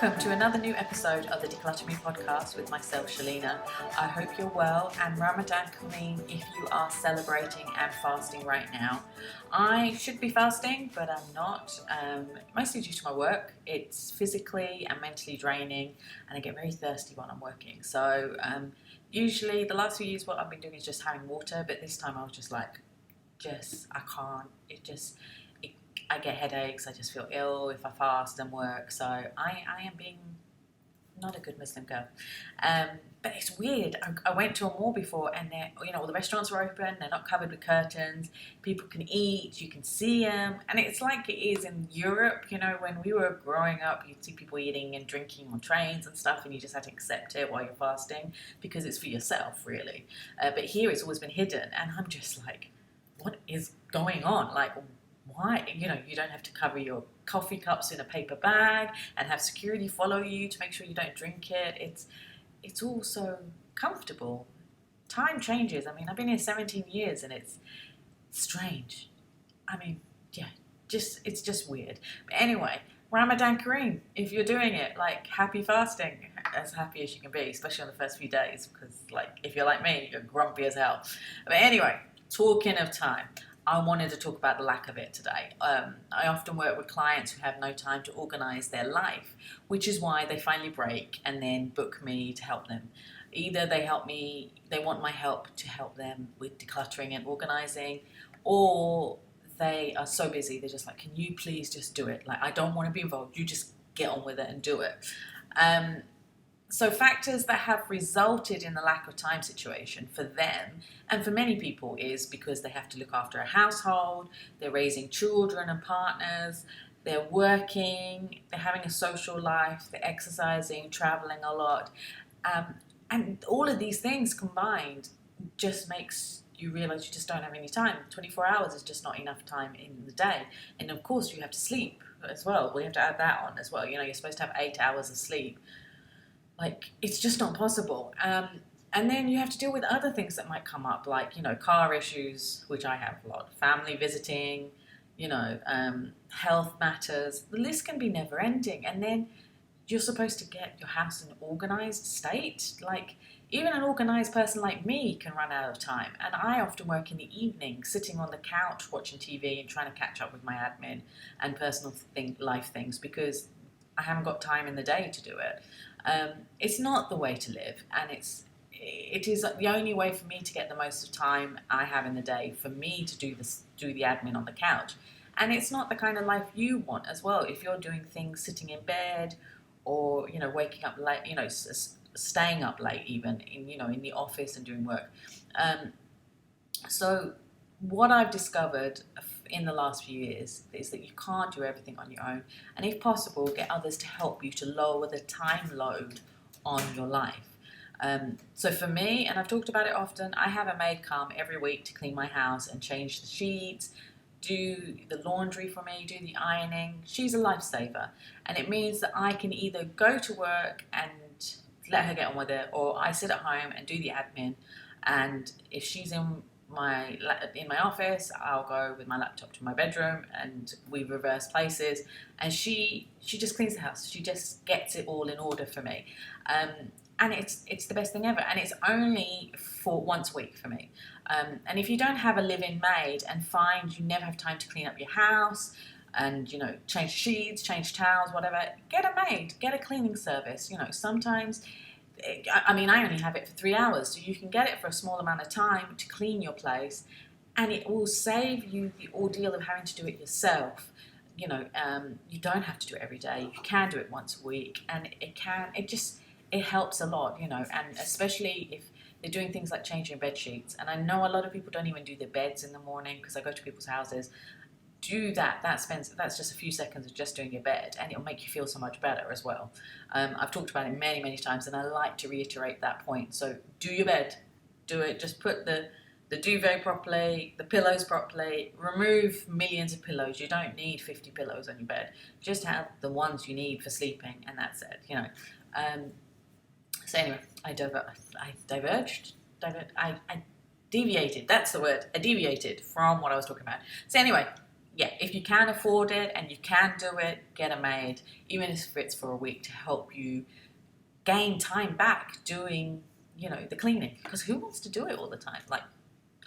Welcome to another new episode of the Declutter Me podcast with myself, Shelina. I hope you're well, and Ramadan Kareem if you are celebrating and fasting right now. I should be fasting, but I'm not, mostly due to my work. It's physically and mentally draining, and I get very thirsty when I'm working. So usually the last few years what I've been doing is just having water, but this time I was just like, I can't. I get headaches, I just feel ill if I fast and work, so I am being not a good Muslim girl. But it's weird. I went to a mall before and all the restaurants are open, they're not covered with curtains, people can eat, you can see them, and it's like it is in Europe, when we were growing up, you'd see people eating and drinking on trains and stuff, and you just had to accept it while you're fasting because it's for yourself, really. But here it's always been hidden, and I'm just like, what is going on? Like, why? You don't have to cover your coffee cups in a paper bag and have security follow you to make sure you don't drink it. It's all so comfortable. Time changes. I've been here 17 years and it's strange. It's just weird. But anyway, Ramadan Kareem, if you're doing it, happy fasting, as happy as you can be, especially on the first few days, because if you're like me, you're grumpy as hell. But anyway, talking of time, I wanted to talk about the lack of it today. I often work with clients who have no time to organise their life, which is why they finally break and then book me to help them. Either they want my help to help them with decluttering and organising, or they are so busy, they're just like, can you please just do it? I don't want to be involved, you just get on with it and do it. So factors that have resulted in the lack of time situation for them and for many people is because they have to look after a household, they're raising children and partners, they're working, they're having a social life, they're exercising, traveling a lot. And all of these things combined just makes you realize you just don't have any time. 24 hours is just not enough time in the day. And of course you have to sleep as well. We have to add that on as well. You're supposed to have 8 hours of sleep. It's just not possible. And then you have to deal with other things that might come up, car issues, which I have a lot, family visiting, health matters. The list can be never ending. And then you're supposed to get your house in an organized state. Even an organized person like me can run out of time. And I often work in the evening, sitting on the couch, watching TV and trying to catch up with my admin and personal life things because I haven't got time in the day to do it. It's not the way to live, and it is the only way for me to get the most of time I have in the day for me to do the admin on the couch. And it's not the kind of life you want as well. If you're doing things sitting in bed or waking up late, staying up late even in the office and doing work. So what I've discovered in the last few years is that you can't do everything on your own, and if possible, get others to help you to lower the time load on your life. So for me, and I've talked about it often, I have a maid come every week to clean my house and change the sheets, do the laundry for me, do the ironing. She's a lifesaver, and it means that I can either go to work and let her get on with it, or I sit at home and do the admin. And if she's in my office, I'll go with my laptop to my bedroom and we reverse places, and she just cleans the house. She just gets it all in order for me, and it's the best thing ever, and it's only for once a week for me. And if you don't have a live-in maid and find you never have time to clean up your house and change sheets, change towels, whatever, get a maid, get a cleaning service. Sometimes I only have it for 3 hours, so you can get it for a small amount of time to clean your place, and it will save you the ordeal of having to do it yourself. You don't have to do it every day. You can do it once a week, and it helps a lot, and especially if they're doing things like changing bed sheets. And I know a lot of people don't even do their beds in the morning because I go to people's houses. Do that. That's just a few seconds of just doing your bed, and it'll make you feel so much better as well. I've talked about it many, many times, and I like to reiterate that point. So do your bed. Do it. Just put the duvet properly, the pillows properly. Remove millions of pillows. You don't need 50 pillows on your bed. Just have the ones you need for sleeping, and that's it. So anyway, I deviated. That's the word. I deviated from what I was talking about. So anyway. yeah, if you can afford it and you can do it, get it made, even if it's for a week, to help you gain time back doing, the cleaning. Because who wants to do it all the time? Like,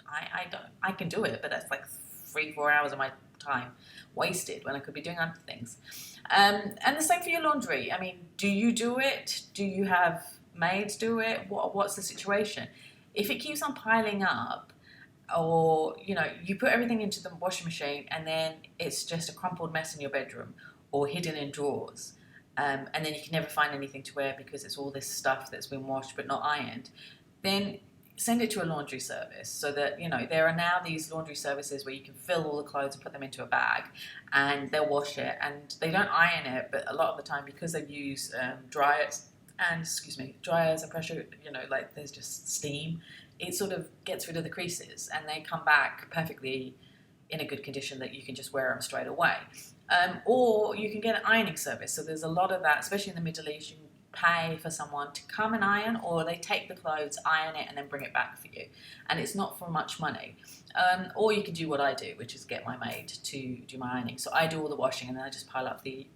I don't. I can do it, but that's like 3-4 hours of my time wasted when I could be doing other things. And the same for your laundry. I mean, do you do it? Do you have maids do it? What's the situation? If it keeps on piling up, or you put everything into the washing machine and then it's just a crumpled mess in your bedroom or hidden in drawers, and then you can never find anything to wear because it's all this stuff that's been washed but not ironed, then send it to a laundry service. So that there are now these laundry services where you can fill all the clothes and put them into a bag, and they'll wash it, and they don't iron it, but a lot of the time, because they use dryers and pressure, like there's just steam, it sort of gets rid of the creases and they come back perfectly in a good condition that you can just wear them straight away. Or you can get an ironing service. So there's a lot of that, especially in the Middle East. You can pay for someone to come and iron, or they take the clothes, iron it, and then bring it back for you. And it's not for much money. Or you can do what I do, which is get my maid to do my ironing. So I do all the washing, and then I just pile up the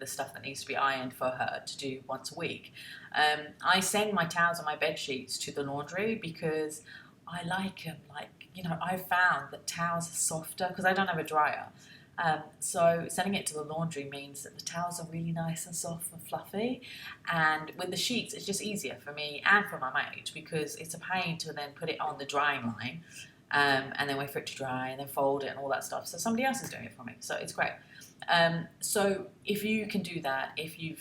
stuff that needs to be ironed for her to do once a week. I send my towels and my bed sheets to the laundry because I like them. I've found that towels are softer because I don't have a dryer. So sending it to the laundry means that the towels are really nice and soft and fluffy, and with the sheets it's just easier for me and for my maid, because it's a pain to then put it on the drying line, and then wait for it to dry and then fold it and all that stuff. So somebody else is doing it for me, so it's great. So if you can do that, if you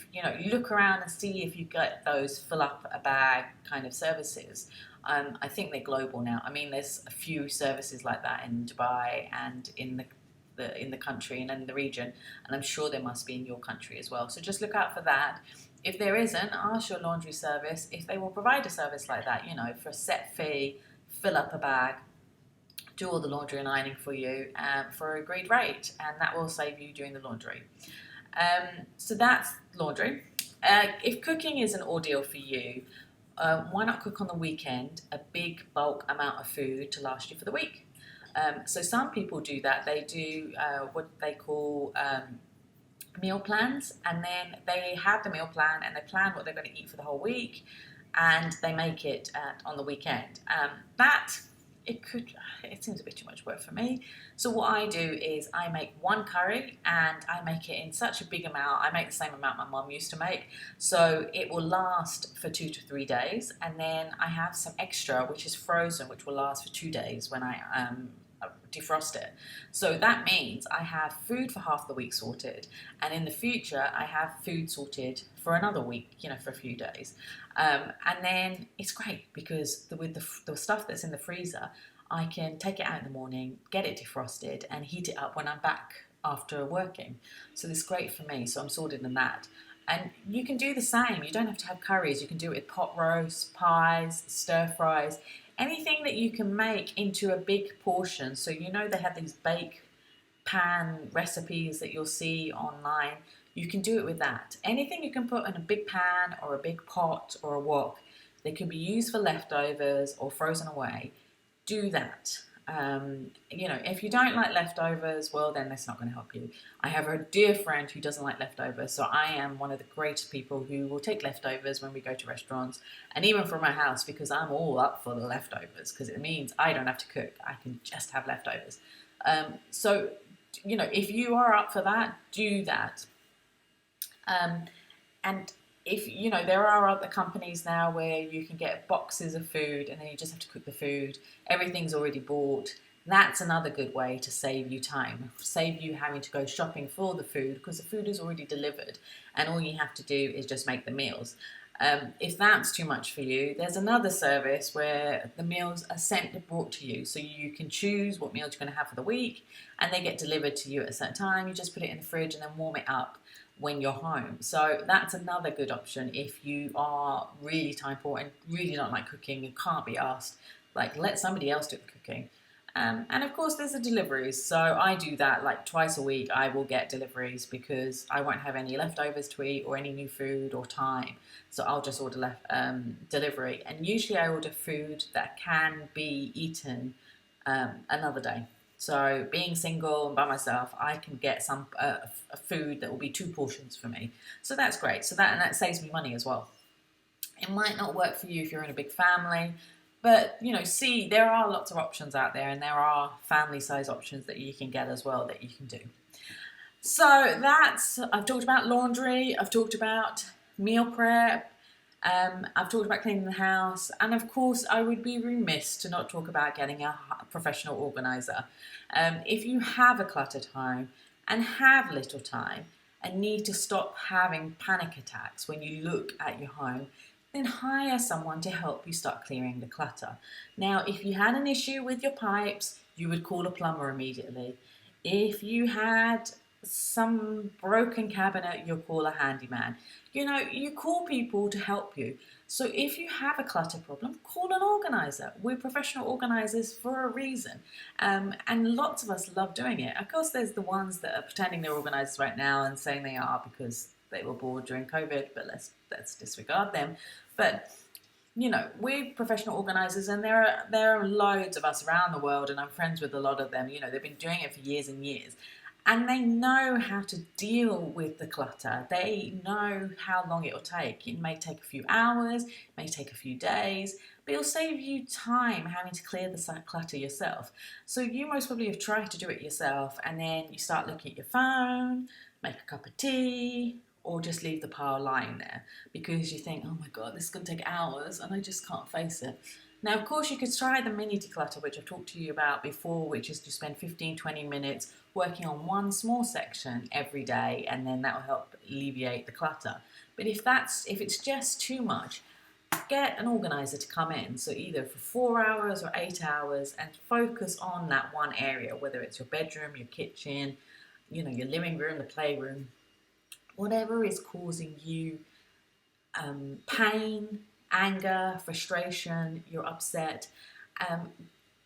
look around and see if you get those fill up a bag kind of services. I think they're global now. I mean, there's a few services like that in Dubai and in the country and in the region, and I'm sure there must be in your country as well. So just look out for that. If there isn't, ask your laundry service if they will provide a service like that, for a set fee, fill up a bag, do all the laundry and ironing for you for an agreed rate, and that will save you doing the laundry. So that's laundry. If cooking is an ordeal for you, why not cook on the weekend a big bulk amount of food to last you for the week? So some people do that. They do what they call meal plans, and then they have the meal plan and they plan what they're going to eat for the whole week, and they make it on the weekend. It seems a bit too much work for me. So what I do is I make one curry, and I make it in such a big amount. I make the same amount my mum used to make, so it will last for 2 to 3 days, and then I have some extra which is frozen, which will last for 2 days when I defrost it. So that means I have food for half the week sorted, and in the future I have food sorted for another week, for a few days. And then it's great because with the stuff that's in the freezer, I can take it out in the morning, get it defrosted, and heat it up when I'm back after working. So it's great for me. So I'm sorted in that. And you can do the same. You don't have to have curries. You can do it with pot roasts, pies, stir fries, anything that you can make into a big portion. So they have these bake pan recipes that you'll see online. You can do it with that. Anything you can put in a big pan or a big pot or a wok, they can be used for leftovers or frozen away. Do that. If you don't like leftovers, well, then that's not going to help you. I have a dear friend who doesn't like leftovers, so I am one of the greatest people who will take leftovers when we go to restaurants, and even from my house, because I'm all up for the leftovers, because it means I don't have to cook. I can just have leftovers. So if you are up for that, do that. And if there are other companies now where you can get boxes of food and then you just have to cook the food, everything's already bought. That's another good way to save you time, save you having to go shopping for the food, because the food is already delivered and all you have to do is just make the meals. If that's too much for you, there's another service where the meals are sent and brought to you, so you can choose what meals you're going to have for the week, and they get delivered to you at a certain time. You just put it in the fridge and then warm it up when you're home. So that's another good option if you are really time poor and really don't like cooking and can't be asked. Let somebody else do the cooking. And of course there's the deliveries. So I do that twice a week. I will get deliveries because I won't have any leftovers to eat or any new food or time. So I'll just order delivery. And usually I order food that can be eaten another day. So being single and by myself, I can get some a food that will be 2 portions for me. So that's great. So that saves me money as well. It might not work for you if you're in a big family, but see, there are lots of options out there, and there are family size options that you can get as well that you can do. So I've talked about laundry, I've talked about meal prep, I've talked about cleaning the house, and of course, I would be remiss to not talk about getting a professional organizer. If you have a cluttered home and have little time and need to stop having panic attacks when you look at your home, then hire someone to help you start clearing the clutter. Now, if you had an issue with your pipes, you would call a plumber immediately. If you had some broken cabinet, you'll call a handyman. You call people to help you. So if you have a clutter problem, call an organizer. We're professional organizers for a reason. And lots of us love doing it. Of course, there's the ones that are pretending they're organizers right now and saying they are because they were bored during COVID, but let's disregard them. But we're professional organisers, and there are loads of us around the world, and I'm friends with a lot of them. They've been doing it for years and years, and they know how to deal with the clutter. They know how long it'll take. It may take a few hours, it may take a few days, but it'll save you time having to clear the clutter yourself. So you most probably have tried to do it yourself, and then you start looking at your phone, make a cup of tea, or just leave the pile lying there because you think, oh my God, this is going to take hours and I just can't face it. Now, of course, you could try the mini declutter, which I've talked to you about before, which is to spend 15-20 minutes working on one small section every day, and then that will help alleviate the clutter. But if it's just too much, get an organizer to come in, so either for 4 hours or 8 hours, and focus on that one area, whether it's your bedroom, your kitchen, your living room, the playroom, whatever is causing you pain, anger, frustration, you're upset.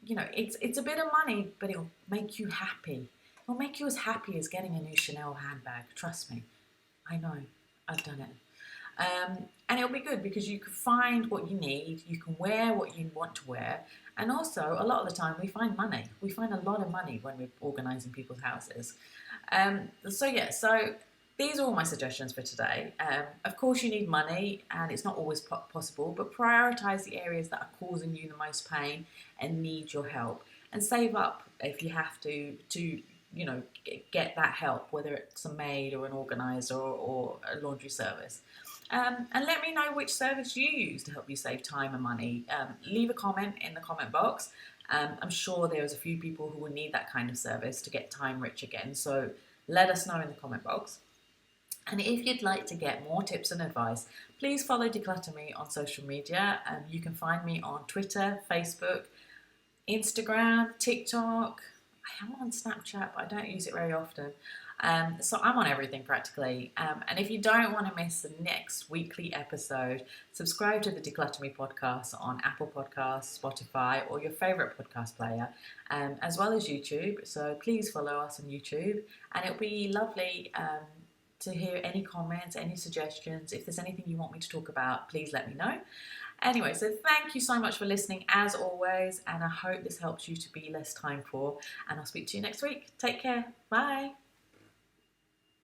It's a bit of money, but it'll make you happy. It'll make you as happy as getting a new Chanel handbag. Trust me, I know, I've done it. And it'll be good because you can find what you need, you can wear what you want to wear, and also a lot of the time we find money. We find a lot of money when we're organising people's houses. So these are all my suggestions for today. Of course, you need money, and it's not always possible, but prioritise the areas that are causing you the most pain and need your help, and save up if you have to get that help, whether it's a maid or an organiser or a laundry service. And let me know which service you use to help you save time and money. Leave a comment in the comment box. I'm sure there's a few people who will need that kind of service to get time rich again, so let us know in the comment box. And if you'd like to get more tips and advice, please follow Declutter Me on social media. You can find me on Twitter, Facebook, Instagram, TikTok. I am on Snapchat, but I don't use it very often. So I'm on everything practically. And if you don't want to miss the next weekly episode, subscribe to the Declutter Me podcast on Apple Podcasts, Spotify, or your favourite podcast player, as well as YouTube. So please follow us on YouTube, and it'll be lovely to hear any comments, any suggestions. If there's anything you want me to talk about, please let me know. Anyway, so thank you so much for listening as always, and I hope this helps you to be less time poor, and I'll speak to you next week. Take care. Bye.